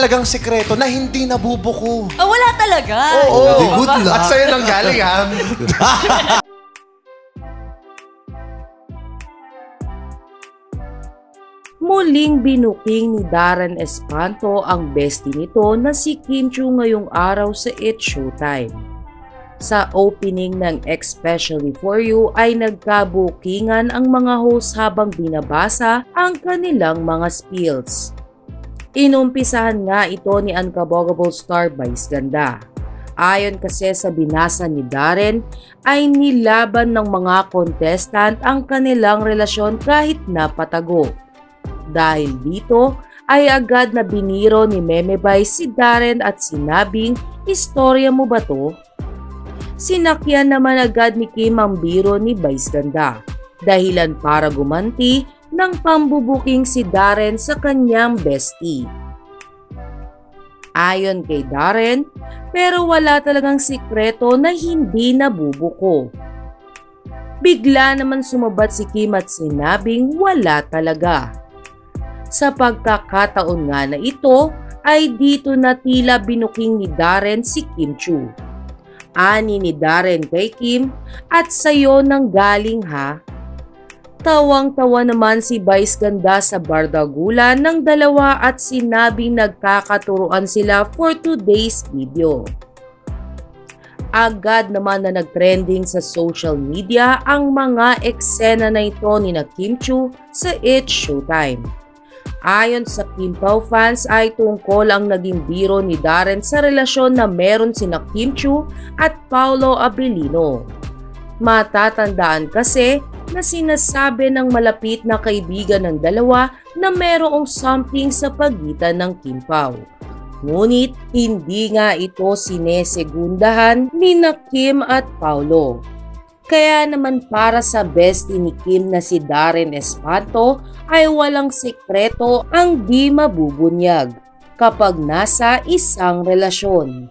talagang sekreto na hindi nabubuko. Oh, wala talaga. Oo. Good luck. At sa'yo nang galing, ha? Muling binuking ni Darren Espanto ang bestie nito na si Kim Chiu ngayong araw sa It's Showtime. Sa opening ng Especially For You ay nagkabukingan ang mga host habang binabasa ang kanilang mga spills. Inumpisahan nga ito ni Unkaboggable star Vice Ganda. Ayon kasi sa binasa ni Darren ay nilaban ng mga contestant ang kanilang relasyon kahit napatago. Dahil dito ay agad na biniro ni Memebay si Darren at sinabing, "Istorya mo ba to?" Sinakyan naman agad ni Kim ang biro ni Vice Ganda, dahilan para gumanti ng pambubuking si Darren sa kanyang bestie. Ayon kay Darren, pero wala talagang sikreto na hindi nabubuko. Bigla naman sumabat si Kim at sinabing wala talaga. Sa pagkakataon nga na ito ay dito na tila binuking ni Darren si Kim Chiu. Ani ni Darren kay Kim, "At sa'yo nang galing ha?" Tawang-tawa naman si Vice Ganda sa bardagulan ng dalawa at sinabing nagkakaturuan sila for today's video. Agad naman na nagtrending sa social media ang mga eksena na ito ni Kim Chiu sa It's Showtime. Ayon sa Kim Pao fans ay tungkol ang naging biro ni Darren sa relasyon na meron sina Kim Chiu at Paolo Abilino. Matatandaan kasi na sinasabi ng malapit na kaibigan ng dalawa na merong something sa pagitan ng Kim Pao. Ngunit hindi nga ito sinesegundahan ni Kim at Paolo. Kaya naman para sa bestie ni Kim na si Darren Espanto ay walang sekreto ang di mabubunyag kapag nasa isang relasyon.